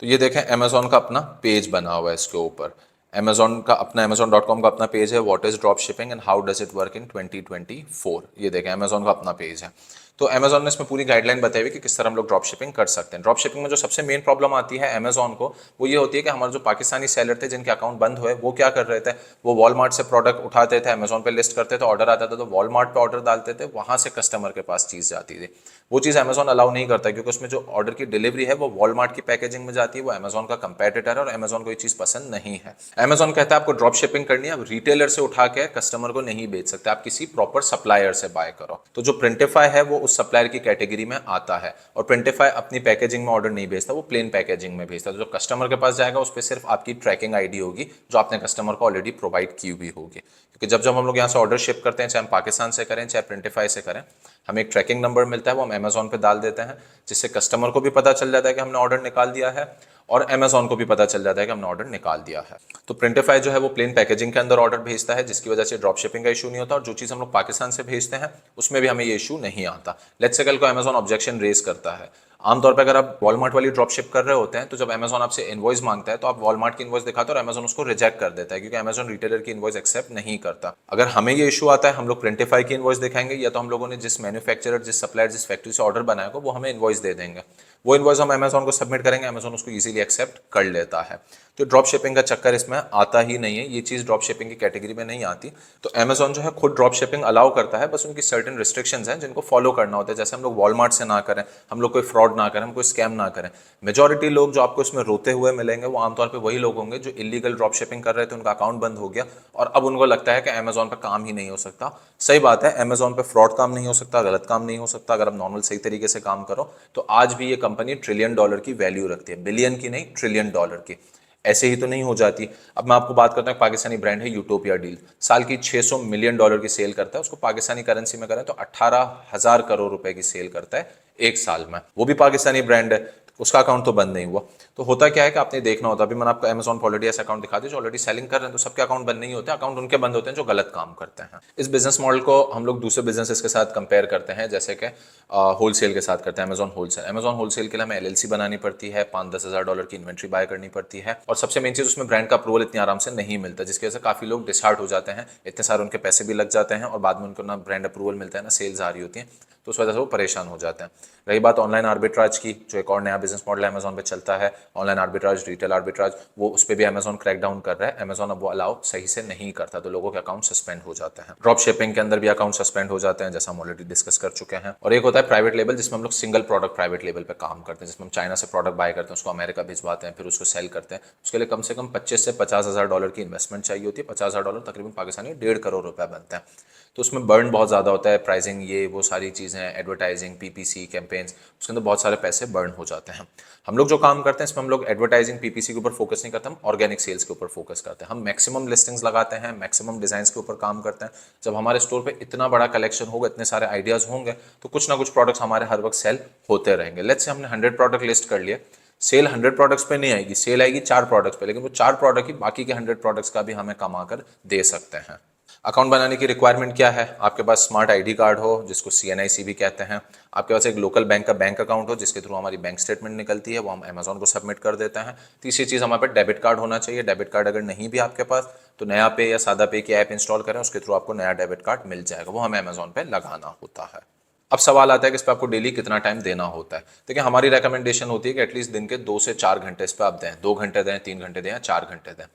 Speaker 1: तो ये देखें अमेजोन का अपना पेज बना हुआ है, इसके ऊपर अमेजोन का अपना amazon.com का अपना पेज है, what is drop shipping and how does it work in 2024। ये देखें अमेजोन का अपना पेज है। तो अमेजोन ने इसमें पूरी गाइडलाइन बताई हुई कि किस तरह हम लोग ड्रॉप शिपिंग कर सकते हैं। ड्रॉप शिपिंग में जो सबसे मेन प्रॉब्लम आती है अमेजोन को, वो ये होती है कि हमारे जो पाकिस्तानी सेलर थे जिनके अकाउंट बंद हुए, वो क्या कर रहे थे, वो वॉलमार्ट से प्रोडक्ट उठाते थे, अमेजोन पे लिस्ट करते थे, ऑर्डर आता था तो वॉलमार्ट पे ऑर्डर डालते थे, वहां से कस्टमर के पास चीज जाती थी। वो चीज़ अमेजोन अलाउ नहीं करता क्योंकि उसमें जो ऑर्डर की डिलीवरी है वो वॉलमार्ट की पैकेजिंग में जाती है, वो अमेजोन का कंपेटिटर है और अमेजोन को ये चीज़ पसंद नहीं है। अमेजोन कहता है आपको ड्रॉप शिपिंग करनी है, अब रिटेलर से उठा के कस्टमर को नहीं बेच सकते, आप किसी प्रॉपर सप्लायर से बाय करो। तो जो प्रिंटिफाई है वो उस सप्लायर की कैटेगरी में आता है, और प्रिंटिफाई अपनी पैकेजिंग में ऑर्डर नहीं भेजता, वो प्लेन पैकेजिंग में भेजता है। तो जो कस्टमर के पास जाएगा उस पर सिर्फ आपकी ट्रैकिंग आईडी होगी जो आपने कस्टमर को ऑलरेडी प्रोवाइड की हुई होगी। क्योंकि जब जब हम लोग यहाँ से ऑर्डर शिप करते हैं, चाहे हम पाकिस्तान से करें चाहे प्रिंटिफाई से करें, हमें एक ट्रैकिंग नंबर मिलता है, वो हम अमेजोन पे डाल देते हैं, जिससे कस्टमर को भी पता चल जाता है कि हमने ऑर्डर निकाल दिया है और अमेजोन को भी पता चल जाता है कि हमने ऑर्डर निकाल दिया है। तो प्रिंटिफाई जो है वो प्लेन पैकेजिंग के अंदर ऑर्डर भेजता है, जिसकी वजह से ड्रॉप शिपिंग का इशू नहीं होता, और जो चीज़ हम लोग पाकिस्तान से भेजते हैं उसमें भी हमें ये इशू नहीं आता। लेट्स से कल को अमेजोन ऑब्जेक्शन रेज करता है। आमतौर पर अगर आप वॉलमार्ट वाली ड्रॉप शिप कर रहे होते हैं तो जब अमेजोन आपसे इनवॉइस मांगता है तो आप वॉलमार्ट की इनवॉइस दिखाते हो और अमेजोन उसको रिजेक्ट कर देता है, क्योंकि अमेजोन रिटेलर की इनवॉइस एक्सेप्ट नहीं करता। अगर हमें ये इशू आता है, हम लोग प्रिंटिफाई की इनवॉइस दिखाएंगे, या तो हम लोगों ने जिस मैन्युफैक्चरर, जिस सप्लायर, जिस फैक्ट्री से ऑर्डर बनाया को वो हमें इनवॉइस दे देंगे, वो इनवॉइस हम अमेजोन को सबमिट करेंगे, अमेजोन उसको इजीली एक्सेप्ट कर लेता है। तो ड्रॉप शिपिंग का चक्कर इसमें आता ही नहीं है, ये चीज़ ड्रॉप शिपिंग की कैटेगरी में नहीं आती। तो अमेजोन जो है खुद ड्रॉप शिपिंग अलाउ करता है, बस उनकी सर्टेन रिस्ट्रिक्शंस हैं जिनको फॉलो करना होता है। जैसे हम लोग वॉलमार्ट से ना करें, हम लोग कोई फ्रॉड ना करें, हम कोई स्कैम ना करें। मेजॉरिटी लोग जो आपको इसमें रोते हुए मिलेंगे वो आमतौर पर वही लोग होंगे जो इलीगल ड्रॉप शिपिंग कर रहे थे, उनका अकाउंट बंद हो गया और अब उनको लगता है कि अमेजोन पर काम ही नहीं हो सकता। सही बात है, अमेजोन पे फ्रॉड काम नहीं हो सकता, गलत काम नहीं हो सकता, अगर आप नॉर्मल सही तरीके से काम करो तो आज भी ये कंपनी $1 ट्रिलियन की वैल्यू रखती है, बिलियन की नहीं, $1 ट्रिलियन की। ऐसे ही तो नहीं हो जाती। अब मैं आपको बात करता हूँ, पाकिस्तानी ब्रांड है यूटोपिया डील, साल की $600 मिलियन की सेल करता है, उसको पाकिस्तानी करेंसी में करें तो 18,000 करोड़ रुपए की सेल करता है एक साल में, वो भी पाकिस्तानी ब्रांड है, उसका अकाउंट तो बंद नहीं हुआ। तो होता क्या है कि आपने देखना होता, अभी मैंने आपको अमेजोन पर ऑलरेडी ऐसे अकाउंट दिखा दिए जो ऑलरेडी सेलिंग कर रहे हैं, तो सबके अकाउंट बंद नहीं होते, अकाउंट उनके बंद होते हैं जो गलत काम करते हैं। इस बिजनेस मॉडल को हम लोग दूसरे बिजनेसेस के साथ कंपेयर करते हैं, जैसे कि होलसेल के साथ करते हैं। अमेजोन होलसेल के लिए हमें एलएलसी बनानी पड़ती है, $5-10,000 की इन्वेंट्री बाय करनी पड़ती है, और सबसे मेन चीज उसमें ब्रांड का अप्रूवल इतनी आराम से नहीं मिलता, जिसकी वजह से काफी लोग डिसहार्ट हो जाते हैं, इतने सारे उनके पैसे भी लग जाते हैं और बाद में उनको ना ब्रांड अप्रूवल मिलता है ना सेल्स आ रही होती है। तो उस वजह से वो परेशान हो जाते हैं। रही बात ऑनलाइन आर्बिट्राज की, जो एक और नया बिजनेस मॉडल अमेजोन पे चलता है, ऑनलाइन आर्बिट्राज, रिटेल आर्बिट्राज, वो उस पर भी अमेजोन क्रैक डाउन कर रहा है। अमेजोन अब वो अलाउ सही से नहीं करता, तो लोगों के अकाउंट सस्पेंड हो जाते हैं। ड्रॉप शिपिंग के अंदर भी अकाउंट सस्पेंड हो जाते हैं, जैसा हम ऑलरेडी डिस्कस कर चुके हैं। और एक होता है प्राइवेट लेबल, जिसमें हम लोग सिंगल प्रोडक्ट प्राइवेट लेबल पे काम करते हैं, जिसमें हम चाइना से प्रोडक्ट बाय करते हैं, उसको अमेरिका भिजवाते हैं, फिर उसको सेल करते हैं। उसके लिए कम से कम 25 से 50,000 डॉलर की इन्वेस्टमेंट चाहिए होती है। 50,000 डॉलर तकरीबन पाकिस्तानी 1.5 करोड़ रुपए बनते हैं। तो उसमें बर्न बहुत ज़्यादा होता है, प्राइसिंग, ये वो सारी चीज़ें, एडवर्टाइजिंग, पीपीसी कैंपेन्स, उसके अंदर बहुत सारे पैसे बर्न हो जाते हैं। हम लोग जो काम करते हैं इसमें हम लोग एडवर्टाइजिंग, पीपीसी के ऊपर फोकस नहीं करते, हम ऑर्गेनिक सेल्स के ऊपर फोकस करते हैं। हम मैक्सिमम लिस्टिंग्स लगाते हैं, मैक्सिमम डिजाइन्स के ऊपर काम करते हैं। जब हमारे स्टोर पे इतना बड़ा कलेक्शन होगा, इतने सारे आइडियाज़ होंगे, तो कुछ ना कुछ प्रोडक्ट्स हमारे हर वक्त सेल होते रहेंगे। लेट्स से हमने 100 प्रोडक्ट लिस्ट कर लिए, सेल 100 प्रोडक्ट्स पे नहीं आएगी, सेल आएगी 4 प्रोडक्ट्स पे, लेकिन वो 4 प्रोडक्ट ही बाकी के 100 प्रोडक्ट्स का भी हमें कमा कर दे सकते हैं। अकाउंट बनाने की रिक्वायरमेंट क्या है? आपके पास स्मार्ट आईडी कार्ड हो, जिसको CNIC भी कहते हैं। आपके पास एक लोकल बैंक का बैंक अकाउंट हो, जिसके थ्रू हमारी बैंक स्टेटमेंट निकलती है, वो हम अमेजोन को सबमिट कर देते हैं। तीसरी चीज़, हमारे पास डेबिट कार्ड होना चाहिए। डेबिट कार्ड अगर नहीं भी आपके पास, तो नया पे या सादा पे की ऐप इंस्टॉल करें, उसके थ्रू आपको नया डेबिट कार्ड मिल जाएगा, वो हमें अमेजोन पे लगाना होता है। अब सवाल आता है कि इस पर आपको डेली कितना टाइम देना होता है। देखिए, हमारी रिकमेंडेशन होती है कि एटलीस्ट दिन के 2 से 4 घंटे इस पर आप दें। 2 घंटे दें, 3 घंटे दें या 4 घंटे दें।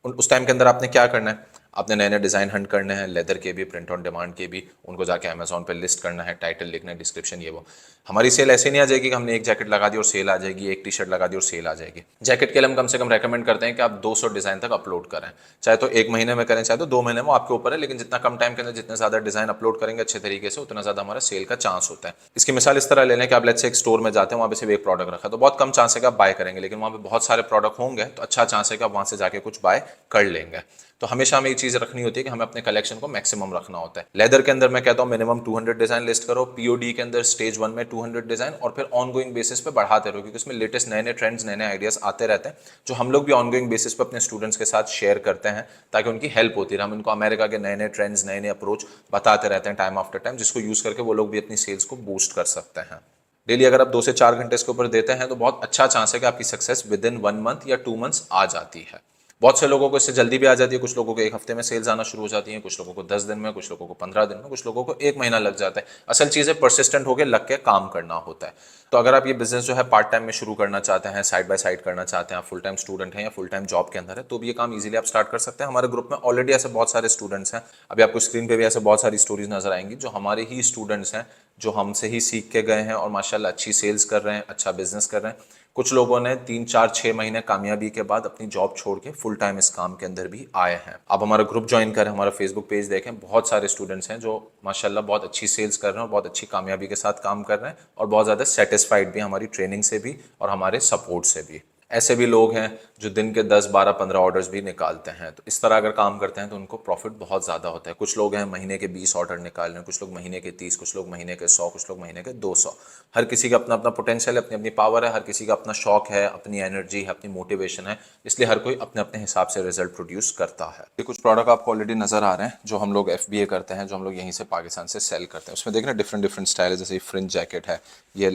Speaker 1: उस टाइम के अंदर आपने क्या करना है? आपने नए नए डिज़ाइन हंट करने हैं, लेदर के भी, प्रिंट ऑन डिमांड के भी, उनको जाके अमेजोन पे लिस्ट करना है, टाइटल लिखना है, डिस्क्रिप्शन, ये वो। हमारी सेल ऐसे नहीं आ जाएगी कि हमने एक जैकेट लगा दी और सेल आ जाएगी, एक टी-शर्ट लगा दी और सेल आ जाएगी। जैकेट के लिए हम कम से कम रेकमेंड करते हैं कि आप 200 डिज़ाइन तक अपलोड करें, चाहे तो 1 महीने में करें, चाहे तो 2 महीने में, आपके ऊपर है। लेकिन जितना कम टाइम के अंदर जितने ज़्यादा डिज़ाइन अपलोड करेंगे अच्छे तरीके से, उतना ज़्यादा हमारा सेल का चांस होता है। इसकी मिसाल इस तरह ले लें कि आप लेट्स से एक स्टोर में जाते हैं, वहाँ पे सिर्फ एक प्रोडक्ट रखा है, तो बहुत कम चांस है कि आप बाय करेंगे। लेकिन वहाँ पे बहुत सारे प्रोडक्ट होंगे, तो अच्छा चांस है कि आप वहाँ से जाके कुछ बाय कर लेंगे। तो हमेशा हमें एक चीज़ रखनी होती है कि हमें अपने कलेक्शन को मैक्सिमम रखना होता है। लेदर के अंदर मैं कहता हूँ मिनिमम 200 डिज़ाइन लिस्ट करो, POD के अंदर स्टेज 1 में 200 डिज़ाइन, और फिर ऑनगोइंग बेसिस पे बढ़ाते रहो, क्योंकि इसमें लेटेस्ट नए नए ट्रेंड्स, नए नए आइडियाज़ आते रहते हैं, जो हम लोग भी ऑनगोइंग बेसिस पे अपने स्टूडेंट्स के साथ शेयर करते हैं, ताकि उनकी हेल्प होती रहे। हम उनको अमेरिका के नए नए ट्रेंड्स, नए नए अप्रोच बताते रहते हैं टाइम आफ्टर टाइम, जिसको यूज़ करके वो लोग भी अपनी सेल्स को बूस्ट कर सकते हैं। डेली अगर आप 2 से 4 घंटे इसके ऊपर देते हैं, तो बहुत अच्छा चांस है कि आपकी सक्सेस विद इन 1 मंथ या 2 मंथ्स आ जाती है। बहुत से लोगों को इससे जल्दी भी आ जाती है, कुछ लोगों को 1 हफ्ते में सेल्स आना शुरू हो जाती है, कुछ लोगों को 10 दिन में, कुछ लोगों को 15 दिन में, कुछ लोगों को 1 महीना लग जाता है। असल चीज़ है परसिस्टेंट होकर लग के काम करना होता है। तो अगर आप ये बिजनेस जो है पार्ट टाइम में शुरू करना चाहते हैं, साइड बाय साइड करना चाहते हैं, आप फुल टाइम स्टूडेंट हैं या फुल टाइम जॉब के अंदर है, तो भी ये काम इजीली आप स्टार्ट कर सकते हैं। हमारे ग्रुप में ऑलरेडी ऐसे बहुत सारे स्टूडेंट्स हैं, अभी आपको स्क्रीन पे भी ऐसे बहुत सारी स्टोरीज नजर आएंगी, जो हमारे ही स्टूडेंट्स हैं, जो हमसे ही सीख के गए हैं और माशाल्लाह अच्छी सेल्स कर रहे हैं, अच्छा बिजनेस कर रहे हैं। कुछ लोगों ने 3, 4, 6 महीने कामयाबी के बाद अपनी जॉब छोड़ के फुल टाइम इस काम के अंदर भी आए हैं। आप हमारा ग्रुप ज्वाइन करें, हमारा फेसबुक पेज देखें, बहुत सारे स्टूडेंट्स हैं जो माशाल्लाह बहुत अच्छी सेल्स कर रहे हैं और बहुत अच्छी कामयाबी के साथ काम कर रहे हैं, और बहुत ज़्यादा सेटिस्फाइड भी हमारी ट्रेनिंग से भी और हमारे सपोर्ट से भी। ऐसे भी लोग हैं जो दिन के 10, 12, 15 ऑर्डर्स भी निकालते हैं। तो इस तरह अगर काम करते हैं तो उनको प्रॉफिट बहुत ज़्यादा होता है। कुछ लोग हैं महीने के 20 ऑर्डर निकाल रहे हैं, कुछ लोग महीने के 30, कुछ लोग महीने के 100, कुछ लोग महीने के 200। हर किसी का अपना अपना पोटेंशियल है, अपनी अपनी पावर है, हर किसी का अपना शौक है, अपनी एनर्जी है, अपनी मोटिवेशन है, इसलिए हर कोई अपने अपने हिसाब से रिजल्ट प्रोड्यूस करता है। ये कुछ प्रोडक्ट आपको ऑलरेडी नजर आ रहे हैं, जो हम लोग FBA करते हैं, जो हम लोग यहीं से पाकिस्तान से सेल करते हैं। उसमें देख रहे हैं डिफरेंट डिफरेंट स्टाइल है, जैसे ये फ्रिंज जैकेट है, ये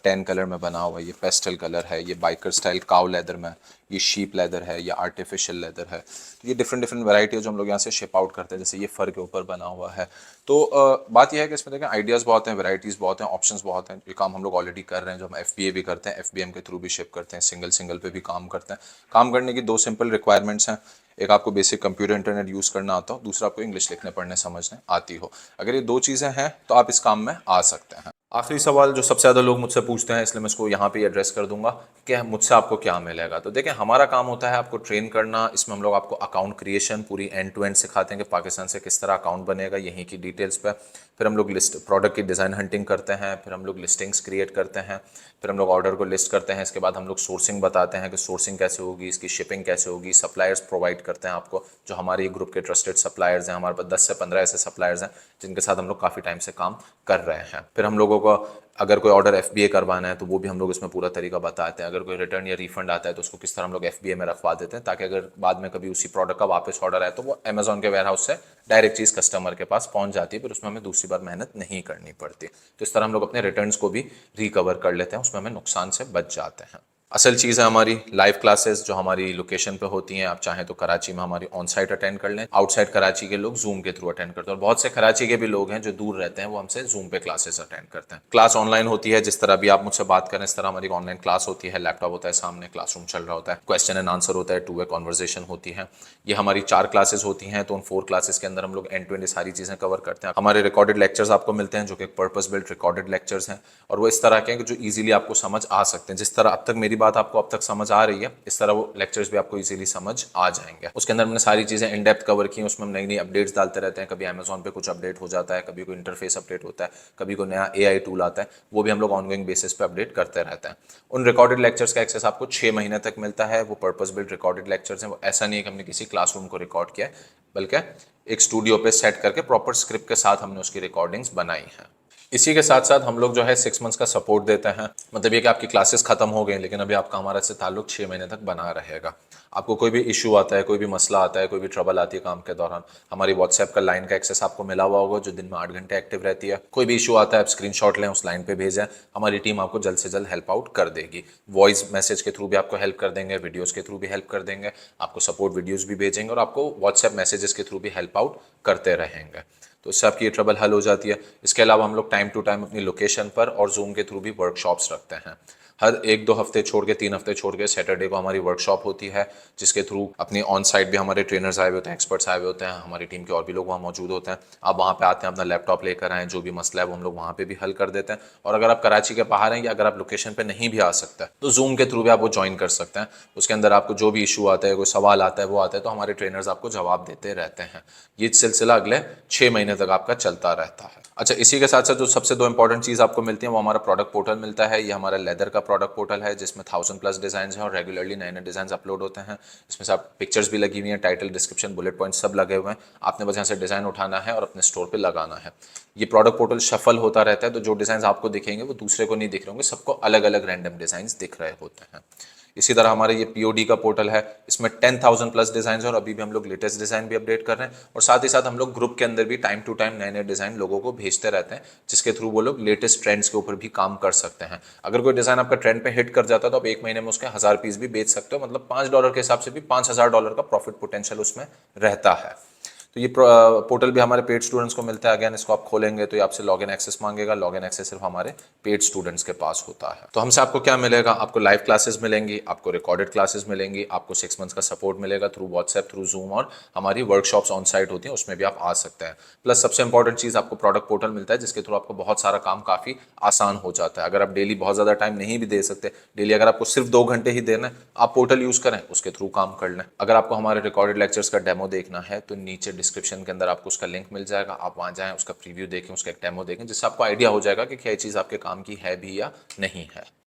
Speaker 1: 10 कलर में बना हुआ है, ये पेस्टल कलर है, ये बाइकर स्टाइल काउ लेदर में, ये शीप लेदर है, ये आर्टिफिशियल लेदर है। तो ये डिफरेंट डिफरेंट वैरायटी है जो हम लोग यहाँ से शिप आउट करते हैं। जैसे ये फर के ऊपर बना हुआ है। तो बात यह है कि इसमें देखें आइडियाज़ बहुत हैं, वैराइटीज़ बहुत हैं, ऑप्शंस बहुत हैं। ये काम हम लोग ऑलरेडी कर रहे हैं, जो हम FBA भी करते हैं, FBM के थ्रू भी शिप करते हैं, सिंगल सिंगल पे भी काम करते हैं। काम करने की 2 सिंपल रिक्वायरमेंट्स हैं, एक आपको बेसिक कंप्यूटर इंटरनेट यूज़ करना आता हो, दूसरा आपको इंग्लिश लिखने पढ़ने समझने आती हो। अगर ये 2 चीज़ें हैं तो आप इस काम में आ सकते हैं। आखिरी सवाल जो सबसे ज़्यादा लोग मुझसे पूछते हैं, इसलिए मैं इसको यहाँ पे एड्रेस कर दूंगा कि मुझसे आपको क्या मिलेगा। तो देखें, हमारा काम होता है आपको ट्रेन करना। इसमें हम लोग आपको अकाउंट क्रिएशन पूरी एंड टू एंड सिखाते हैं कि पाकिस्तान से किस तरह अकाउंट बनेगा, यहीं की डिटेल्स पे। फिर हम लोग लिस्ट प्रोडक्ट की डिज़ाइन हंटिंग करते हैं, फिर हम लोग लिस्टिंग्स क्रिएट करते हैं, फिर हम लोग ऑर्डर को लिस्ट करते हैं। इसके बाद हम लोग सोर्सिंग बताते हैं कि सोर्सिंग कैसे होगी, इसकी शिपिंग कैसे होगी, सप्लायर्स प्रोवाइड करते हैं आपको, जो हमारे ग्रुप के ट्रस्टेड सप्लायर्स हैं। हमारे पास 10 से 15 ऐसे सप्लायर्स हैं जिनके साथ हम लोग काफ़ी टाइम से काम कर रहे हैं। फिर हम लोगों को अगर कोई ऑर्डर FBA करवाना है तो वो भी हम लोग इसमें पूरा तरीका बताते हैं। अगर कोई रिटर्न या रिफंड आता है तो उसको किस तरह हम लोग FBA में रखवा देते हैं, ताकि अगर बाद में कभी उसी प्रोडक्ट का वापस ऑर्डर आए तो वो अमेजोन के वेयरहाउस से डायरेक्ट चीज़ कस्टमर के पास पहुंच जाती है, फिर उसमें हमें दूसरी बार मेहनत नहीं करनी पड़ती। तो इस तरह हम लोग अपने रिटर्न्स को भी रिकवर कर लेते हैं, उसमें हमें नुकसान से बच जाते हैं। असल चीज़ है हमारी लाइव क्लासेस जो हमारी लोकेशन पे होती हैं। आप चाहें तो कराची में हमारी ऑन साइट अटेंड कर लें, आउटसाइड कराची के लोग जूम के थ्रू अटेंड करते हैं, और बहुत से कराची के भी लोग हैं जो दूर रहते हैं वो हमसे जूम पे क्लासेस अटेंड करते हैं। क्लास ऑनलाइन होती है, जिस तरह भी आप मुझसे बात करें इस तरह हमारी ऑनलाइन क्लास होती है। लैपटॉप होता है सामने, क्लासरूम चल रहा होता है, क्वेश्चन एंड आंसर होता है, टू वे कॉन्वर्जेशन होती है। ये हमारी 4 क्लासेस होती हैं, तो उन 4 क्लासेस के अंदर हम लोग एंड टू एंड सारी चीज़ें कवर करते हैं। हमारे रिकॉर्डेड लेक्चर्स आपको मिलते हैं जो कि पर्पस बिल्ट रिकॉर्डेड लेक्चर्स हैं, और वो इस तरह के हैं कि जो ईजिली आपको समझ आ सकते हैं। जिस तरह अब तक मेरी बात आपको अब तक समझ आ रही है, इस तरह वो लेक्चर्स भी आपको इजीली समझ आ जाएंगे। उसके अंदर हमने सारी चीज़ें इन डेप्थ कवर की, उसमें हम नई नई अपडेट्स डालते रहते हैं। कभी अमेजोन पे कुछ अपडेट हो जाता है, कभी कोई इंटरफेस अपडेट होता है, कभी कोई नया एआई टूल आता है, वो भी हम लोग ऑनगोइंग बेसिस पे अपडेट करते रहते हैं। उन रिकॉर्डेड लेक्चर्स का एक्सेस आपको 6 महीने तक मिलता है। वो पर्पस बिल्ट रिकॉर्डेड लेक्चर्स हैं, वो ऐसा नहीं है कि हमने किसी क्लासरूम को रिकॉर्ड किया है, बल्कि एक स्टूडियो पे सेट करके प्रॉपर स्क्रिप्ट के साथ हमने उसकी रिकॉर्डिंग्स बनाई हैं। इसी के साथ साथ हम लोग जो है 6 मंथ्स का सपोर्ट देते हैं। मतलब ये कि आपकी क्लासेस खत्म हो गई लेकिन अभी आपका हमारे से ताल्लुक 6 महीने तक बना रहेगा। आपको कोई भी इशू आता है, कोई भी मसला आता है, कोई भी ट्रबल आती है काम के दौरान, हमारी व्हाट्सएप का लाइन का एक्सेस आपको मिला हुआ होगा जो दिन में 8 घंटे एक्टिव रहती है। कोई भी इशू आता है आप स्क्रीनशॉट लें, उस लाइन पे भेजें, हमारी टीम आपको जल्द से जल्द हेल्प आउट कर देगी। वॉइस मैसेज के थ्रू भी आपको हेल्प कर देंगे, वीडियोज़ के थ्रू भी हेल्प कर देंगे, आपको सपोर्ट वीडियोज़ भी भेजेंगे, और आपको व्हाट्सएप मैसेजेस के थ्रू भी हेल्प आउट करते रहेंगे। तो इससे आपकी ये ट्रबल हल हो जाती है। इसके अलावा हम लोग टाइम टू टाइम अपनी लोकेशन पर और जूम के थ्रू भी वर्कशॉप्स रखते हैं। हर 1-2 हफ्ते छोड़ के, 3 हफ्ते छोड़ के सैटरडे को हमारी वर्कशॉप होती है, जिसके थ्रू अपनी ऑन साइट भी हमारे ट्रेनर्स आए हुए होते हैं, एक्सपर्ट्स आए हुए होते हैं, हमारी टीम के और भी लोग वहाँ मौजूद होते हैं। आप वहाँ पे आते हैं, अपना लैपटॉप लेकर आएँ, जो भी मसला है वो हम लोग वहाँ पे भी हल कर देते हैं। और अगर आप कराची के बाहर हैं या अगर आप लोकेशन पे नहीं भी आ सकते तो जूम के थ्रू भी आप वो ज्वाइन कर सकते हैं। उसके अंदर आपको जो भी इशू आता है, कोई सवाल आता है, वो आता है, तो हमारे ट्रेनर्स आपको जवाब देते रहते हैं। ये सिलसिला अगले 6 महीने तक आपका चलता रहता है। अच्छा, इसी के साथ साथ जो सबसे 2 इंपॉर्टेंट चीज़ आपको मिलती है वो हमारा प्रोडक्ट पोर्टल मिलता है। ये हमारा लेदर का प्रोडक्ट पोर्टल है जिसमें 1000+ डिज़ाइन हैं और रेगुलरली नए नए डिज़ाइन अपलोड होते हैं। इसमें से आप पिक्चर्स भी लगी हुई हैं, टाइटल, डिस्क्रिप्शन, बुलेट पॉइंट सब लगे हुए हैं। आपने बस यहाँ से डिज़ाइन उठाना है और अपने स्टोर पर लगाना है। ये प्रोडक्ट पोर्टल शफल होता रहता है, तो जो डिज़ाइन आपको दिखेंगे वो दूसरे को नहीं दिख रहे होंगे, सबको अलग अलग रैंडम डिज़ाइन दिख रहे होते हैं। इसी तरह हमारे ये पीओडी का पोर्टल है, इसमें 10,000+ डिज़ाइन है, और अभी भी हम लोग लेटेस्ट डिज़ाइन भी अपडेट कर रहे हैं। और साथ ही साथ हम लोग ग्रुप के अंदर भी टाइम टू टाइम नए नए डिज़ाइन लोगों को भेजते रहते हैं, जिसके थ्रू वो लोग लेटेस्ट ट्रेंड्स के ऊपर भी काम कर सकते हैं। अगर कोई डिज़ाइन आपका ट्रेंड पे हिट कर जाता है तो आप 1 महीने में उसके 1000 पीस भी बेच सकते हो। मतलब $5 के हिसाब से भी $5000 का प्रॉफिट पोटेंशियल उसमें रहता है। तो ये पोर्टल भी हमारे पेड स्टूडेंट्स को मिलता है। अगेन इसको आप खोलेंगे तो ये आपसे लॉगिन एक्सेस मांगेगा। लॉगिन एक्सेस सिर्फ हमारे पेड स्टूडेंट्स के पास होता है। तो हमसे आपको क्या मिलेगा? आपको लाइव क्लासेस मिलेंगी, आपको रिकॉर्डेड क्लासेस मिलेंगी, आपको 6 मंथ्स का सपोर्ट मिलेगा थ्रू व्हाट्सएप, थ्रू जूम, और हमारी वर्कशॉप्स ऑन साइट होती हैं, उसमें भी आप आ सकते हैं। प्लस सबसे इंपॉर्टेंट चीज़, आपको प्रोडक्ट पोर्टल मिलता है जिसके थ्रू आपको बहुत सारा काम काफ़ी आसान हो जाता है। अगर आप डेली बहुत ज़्यादा टाइम नहीं भी दे सकते, डेली अगर आपको सिर्फ 2 घंटे ही देना है, आप पोर्टल यूज़ करें, उसके थ्रू काम कर लें। अगर आपको हमारे रिकॉर्डेड लेक्चर्स का डेमो देखना है तो नीचे डिस्क्रिप्शन के अंदर आपको उसका लिंक मिल जाएगा, आप वहाँ जाएं, उसका प्रीव्यू देखें, उसका एक डेमो देखें, जिससे आपको आइडिया हो जाएगा कि क्या ये चीज़ आपके काम की है भी या नहीं है।